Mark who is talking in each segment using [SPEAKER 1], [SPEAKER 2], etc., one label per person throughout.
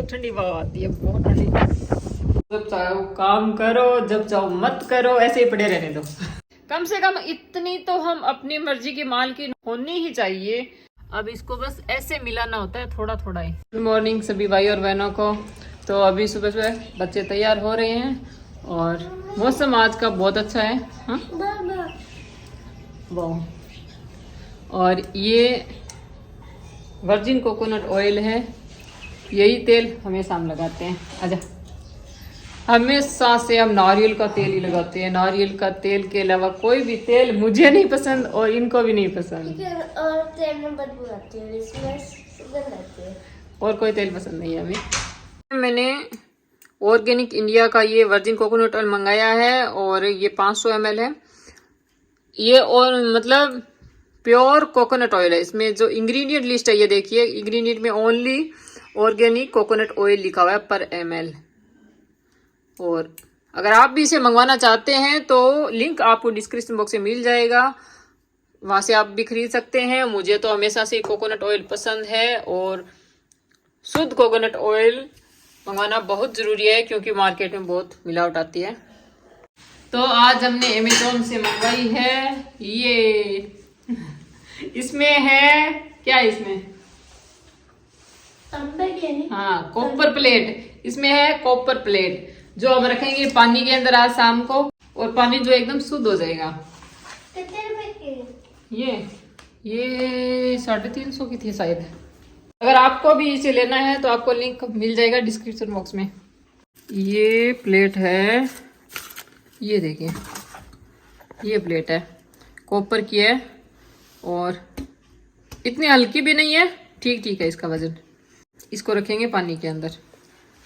[SPEAKER 1] बहुत ठंडी हवा आती है, बहुत ठंडी। जब चाहो काम करो, जब चाहो मत करो, ऐसे ही पड़े रहने दो। कम से कम इतनी तो हम अपनी मर्जी की मालकिन होनी ही चाहिए। अब इसको बस ऐसे मिलाना होता है, थोड़ा थोड़ा ही। गुड मॉर्निंग सभी भाई और बहनों को। तो अभी सुबह सुबह बच्चे तैयार हो रहे हैं और मौसम आज का बहुत अच्छा है। हाँ वाह। और ये वर्जिन कोकोनट ऑयल है, यही तेल हमेशा हम लगाते हैं। आजा, हमेशा से हम नारियल का तेल ही लगाते हैं। नारियल का तेल के अलावा कोई भी तेल मुझे नहीं पसंद और इनको भी नहीं पसंद।
[SPEAKER 2] और तेल में बदबू आती है, इसमें सुगंध आती है।
[SPEAKER 1] और कोई तेल पसंद नहीं है हमें। मैंने ऑर्गेनिक इंडिया का ये वर्जिन कोकोनट ऑयल मंगाया है और ये 500 ml है ये। और मतलब प्योर कोकोनट ऑयल है। इसमें जो इंग्रेडिएंट लिस्ट है ये देखिए, इंग्रेडिएंट में ओनली ऑर्गेनिक कोकोनट ऑयल लिखा हुआ है पर ml। और अगर आप भी इसे मंगवाना चाहते हैं तो लिंक आपको डिस्क्रिप्शन बॉक्स में मिल जाएगा, वहां से आप भी खरीद सकते हैं। मुझे तो हमेशा से कोकोनट ऑयल पसंद है और शुद्ध कोकोनट ऑयल मंगवाना बहुत जरूरी है क्योंकि मार्केट में बहुत मिलावट आती है। तो आज हमने अमेज़न से मंगवाई है ये। इसमें है क्या, इसमें हाँ कॉपर प्लेट। इसमें है कॉपर प्लेट जो हम रखेंगे पानी के अंदर आज शाम को, और पानी जो एकदम शुद्ध हो जाएगा। ये 350 की थी शायद। अगर आपको भी इसे लेना है तो आपको लिंक मिल जाएगा डिस्क्रिप्शन बॉक्स में। ये प्लेट है, ये देखिए, ये प्लेट है कॉपर की है और इतनी हल्की भी नहीं है, ठीक ठीक है इसका वजन। इसको रखेंगे पानी के अंदर।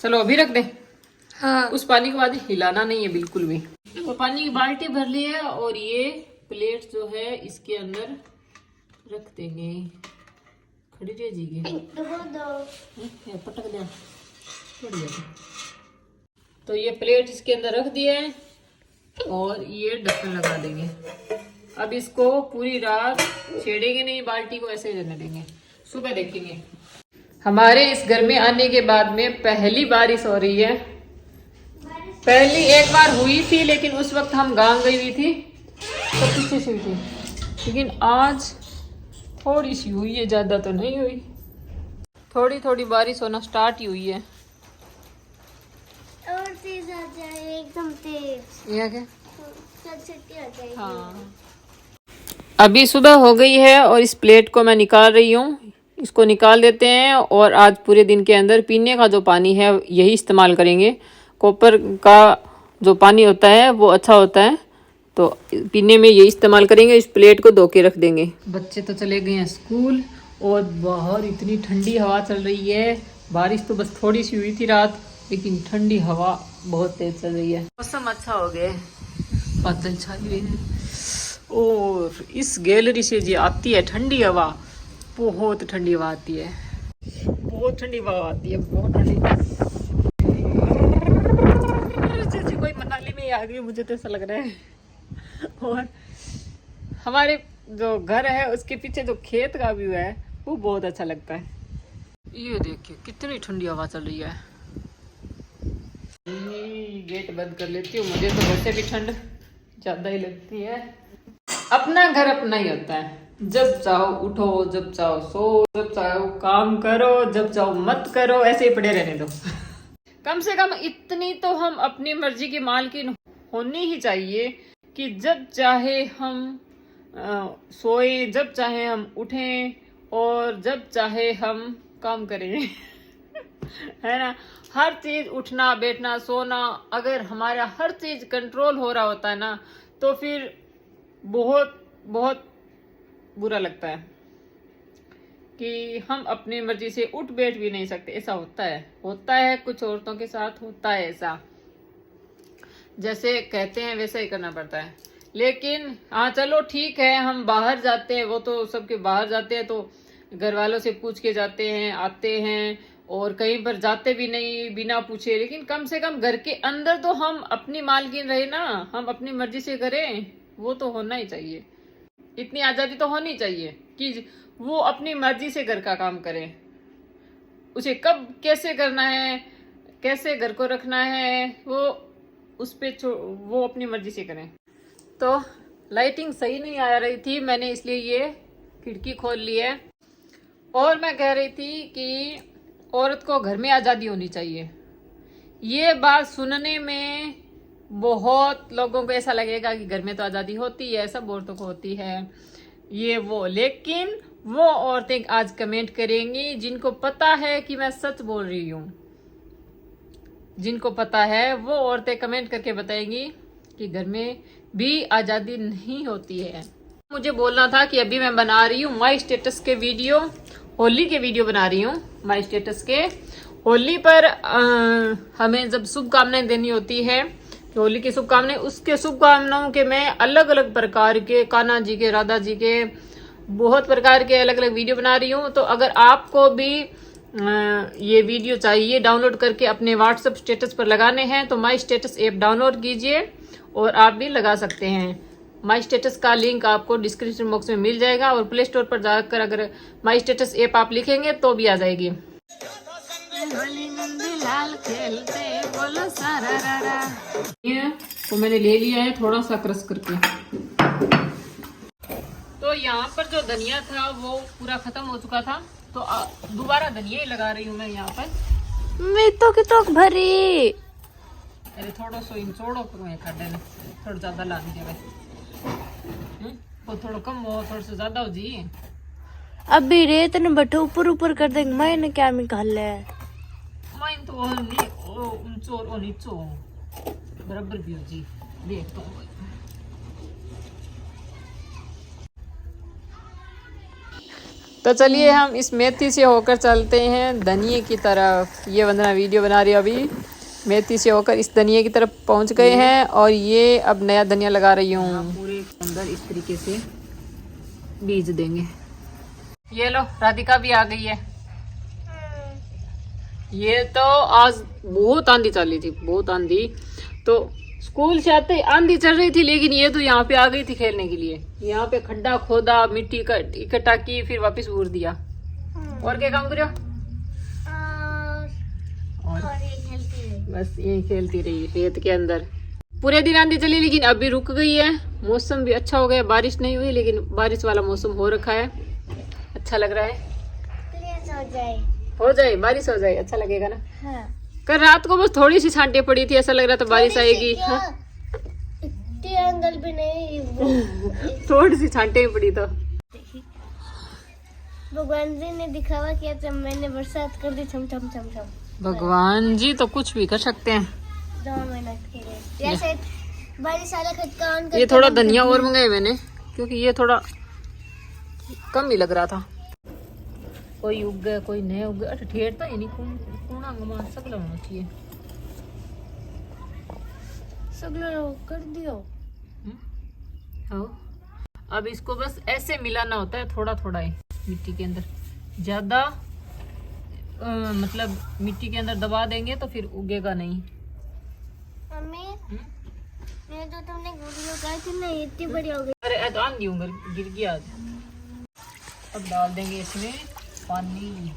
[SPEAKER 1] चलो अभी रख दें। हाँ। उस पानी के बाद हिलाना नहीं है बिल्कुल भी। तो पानी की बाल्टी भर ली है और ये प्लेट जो है इसके अंदर रख देंगे। खड़ी रह जाएगी, पटक दे। तो ये प्लेट इसके अंदर रख दिया है और ये ढक्कन लगा देंगे। अब इसको पूरी रात छेड़ेंगे नहीं, बाल्टी को ऐसे ही रहने देंगे, सुबह देखेंगे। हमारे इस घर में आने के बाद में पहली बारिश हो रही है। पहली एक बार हुई थी लेकिन उस वक्त हम गांव गई हुई थी तो पीछे से हुई थी, लेकिन आज थोड़ी सी हुई है, ज्यादा तो नहीं हुई। थोड़ी थोड़ी बारिश होना स्टार्ट ही हुई है।
[SPEAKER 2] और तेज आ जाए, एकदम तेज।
[SPEAKER 1] यह क्या?
[SPEAKER 2] आ जाए।
[SPEAKER 1] हाँ, अभी सुबह हो गई है और इस प्लेट को मैं निकाल रही हूँ। इसको निकाल देते हैं और आज पूरे दिन के अंदर पीने का जो पानी है यही इस्तेमाल करेंगे। कॉपर का जो पानी होता है वो अच्छा होता है, तो पीने में यही इस्तेमाल करेंगे। इस प्लेट को धो के रख देंगे। बच्चे तो चले गए हैं स्कूल और बाहर इतनी ठंडी हवा चल रही है। बारिश तो बस थोड़ी सी हुई थी रात, लेकिन ठंडी हवा बहुत तेज चल रही है। मौसम अच्छा हो गया, बादल छाए हुए हैं और इस गैलरी से जो आती है ठंडी हवा, बहुत ठंडी हवा आती है, बहुत ठंडी हवा आती है, बहुत ठंडी। जैसे कोई मनाली में आ गई, मुझे तो ऐसा लग रहा है। और हमारे जो घर है उसके पीछे जो खेत का व्यू है वो बहुत अच्छा लगता है। ये देखिए कितनी ठंडी हवा चल रही है। गेट बंद कर लेती हूँ, मुझे तो वैसे भी ठंड ज्यादा ही लगती है। अपना घर अपना ही होता है, जब चाहो उठो, जब चाहो सो, जब चाहो काम करो, जब चाहो मत करो, ऐसे ही पड़े रहने दो। कम से कम इतनी तो हम अपनी मर्जी की मालकिन होनी ही चाहिए कि जब चाहे हम सोए, जब चाहे हम उठें और जब चाहे हम काम करें। है ना, हर चीज उठना बैठना सोना, अगर हमारा हर चीज कंट्रोल हो रहा होता है ना तो फिर बहुत बहुत बुरा लगता है कि हम अपनी मर्जी से उठ बैठ भी नहीं सकते। ऐसा होता है कुछ औरतों के साथ होता है ऐसा, जैसे कहते हैं वैसा ही करना पड़ता है। लेकिन हाँ चलो ठीक है, हम बाहर जाते हैं, वो तो सबके बाहर जाते हैं तो घर वालों से पूछ के जाते हैं, आते हैं, और कहीं पर जाते भी नहीं बिना पूछे। लेकिन कम से कम घर के अंदर तो हम अपनी मालकिन रहे ना, हम अपनी मर्जी से करें, वो तो होना ही चाहिए। इतनी आजादी तो होनी चाहिए कि वो अपनी मर्जी से घर का काम करें। उसे कब कैसे करना है, कैसे घर को रखना है, वो उस पे वो अपनी मर्जी से करें। तो लाइटिंग सही नहीं आ रही थी, मैंने इसलिए ये खिड़की खोल ली है। और मैं कह रही थी कि औरत को घर में आज़ादी होनी चाहिए। ये बात सुनने में बहुत लोगों को ऐसा लगेगा कि घर में तो आज़ादी होती है, सब औरतों को होती है, ये वो, लेकिन वो औरतें आज कमेंट करेंगी जिनको पता है कि मैं सच बोल रही हूँ। जिनको पता है वो औरतें कमेंट करके बताएंगी कि घर में भी आज़ादी नहीं होती है। मुझे बोलना था कि अभी मैं बना रही हूँ माई स्टेटस के वीडियो, होली के वीडियो बना रही हूँ माई स्टेटस के। होली पर हमें जब शुभकामनाएं देनी होती है, होली की शुभकामनाएं, उसके शुभकामनाओं के मैं अलग अलग प्रकार के, कान्हा जी के, राधा जी के, बहुत प्रकार के अलग अलग वीडियो बना रही हूँ। तो अगर आपको भी ये वीडियो चाहिए डाउनलोड करके अपने व्हाट्सएप स्टेटस पर लगाने हैं तो माई स्टेटस ऐप डाउनलोड कीजिए और आप भी लगा सकते हैं। माई स्टेटस का लिंक आपको डिस्क्रिप्शन बॉक्स में मिल जाएगा और प्ले स्टोर पर जाकर अगर माई स्टेटस ऐप आप लिखेंगे तो भी आ जाएगी। लाल खेलते बोलो सारा रारा। ये तो मैंने ले लिया है थोड़ा सा क्रश करके। तो यहाँ पर जो धनिया था वो पूरा खत्म हो चुका था, तो दोबारा धनिया ही लगा रही हूँ मैं यहाँ पर।
[SPEAKER 2] मैं तो कितो भरी,
[SPEAKER 1] अरे थोड़ा सो इन छोड़ो मैं खड्डे ने थोड़ा ज्यादा ला दीजिए भाई, वो थोड़ा कम हो, थोड़ा सा ज्यादा हो जी।
[SPEAKER 2] अभी रेत ने बटे ऊपर ऊपर कर देंगे, मैंने क्या निकाल ले
[SPEAKER 1] माइन तो नहीं ओ ऊंचो और नीचो बराबर भी हो जी, देख तो। तो चलिए हम इस मेथी से होकर चलते हैं धनिये की तरफ। ये वंदना वीडियो बना रही है, अभी मेथी से होकर इस धनिये की तरफ पहुंच गए हैं और ये अब नया धनिया लगा रही हूँ। पूरे अंदर इस तरीके से बीज देंगे। ये लो राधिका भी आ गई है। ये तो आज बहुत आंधी चली थी, बहुत आंधी, तो स्कूल से आते आंधी चल रही थी, लेकिन ये तो यहाँ पे आ गई थी खेलने के लिए। यहाँ पे खड्डा खोदा, मिट्टी इकट्ठा की, फिर वापस उड़ दिया। और क्या काम करो? और बस यही खेलती रही रेत के अंदर। पूरे दिन आंधी चली लेकिन अभी रुक गई है, मौसम भी अच्छा हो गया, बारिश नहीं हुई लेकिन बारिश वाला मौसम हो रखा है, अच्छा लग रहा है। हो जाए बारिश हो जाए, अच्छा लगेगा ना। हाँ। कल रात को बस थोड़ी सी छांटे पड़ी थी, ऐसा लग रहा था बारिश आएगी। एंगल भी नहीं थोड़ी सी छांटे ही पड़ी। तो
[SPEAKER 2] भगवान जी ने दिखावा किया जब मैंने बरसात कर दी, छम छम छम छम।
[SPEAKER 1] भगवान जी तो कुछ भी कर सकते हैं।
[SPEAKER 2] 2 मिनट के लिए जैसे बारिश वाला खटका ऑन कर।
[SPEAKER 1] ये थोड़ा धनिया और मंगाए मैंने क्योंकि ये थोड़ा कम ही लग रहा था। कोई उग गया कोई नहीं उग गया, ठेर तो नहीं कोना गमा सकला होना चाहिए।
[SPEAKER 2] सगला कर दियो।
[SPEAKER 1] हाँ अब इसको बस ऐसे मिलाना होता है थोड़ा थोड़ा ही मिट्टी के अंदर, ज्यादा मतलब मिट्टी के अंदर दबा देंगे तो फिर उगेगा नहीं।
[SPEAKER 2] मम्मी मैं तो तुमने वीडियो लगाई थी ना, इतनी बड़ी हो गई।
[SPEAKER 1] अरे तो आंधी उंगर गिर गया। अब डाल देंगे इसमें पानी।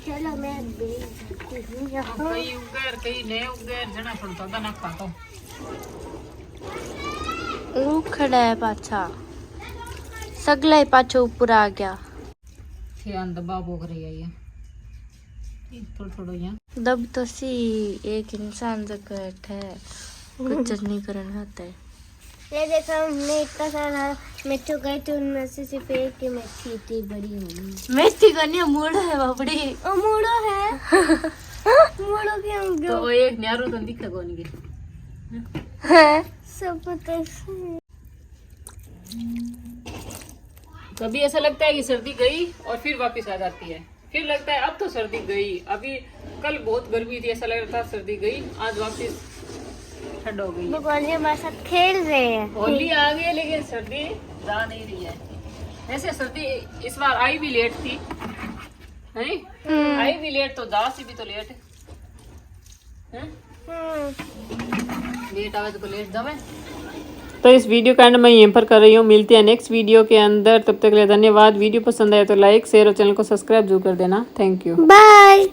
[SPEAKER 2] चलो मैं
[SPEAKER 1] कई उगर कई नहीं उगर जना पड़ता था ना खाता
[SPEAKER 2] खड़ा है पाछा, सगला ही पाछो ऊपर आ गया।
[SPEAKER 1] ध्यान दबा बोग रही है ये थोड़ा थोड़ा यहाँ
[SPEAKER 2] दब तो सी एक इंसान जगह है कुछ नहीं करना होता है। ये देखो हमने इतना सारा मेथी उगाई थी, उनमें से सिर्फ एक ही मेथी इतनी बड़ी होगी। मेथी का नहीं मूड़ा है बाबड़ी, ओ मूड़ा है मूड़ा क्या हो गया?
[SPEAKER 1] तो एक न्यारो तो दिख लगा नहीं
[SPEAKER 2] है सब पता है।
[SPEAKER 1] कभी ऐसा लगता है कि सर्दी गई और फिर वापस आ जाती है, फिर लगता है अब तो सर्दी गई। अभी कल बहुत गर्मी थी, ऐसा लग रहा था सर्दी गई, आज वापस ठंड हो गई।
[SPEAKER 2] भगवान जी हमारे साथ खेल रहे हैं।
[SPEAKER 1] होली आ गई लेकिन सर्दी जा नहीं रही है। वैसे सर्दी इस बार आई भी लेट थी, है आई भी लेट, तो जा सी भी तो लेट है। लेट आवे तो लेट जावे। तो इस वीडियो का एंड मैं यहीं पर कर रही हूँ। मिलती है नेक्स्ट वीडियो के अंदर, तब तक के लिए धन्यवाद। वीडियो पसंद आए तो लाइक शेयर और चैनल को सब्सक्राइब जरूर कर देना। Thank you,
[SPEAKER 2] bye.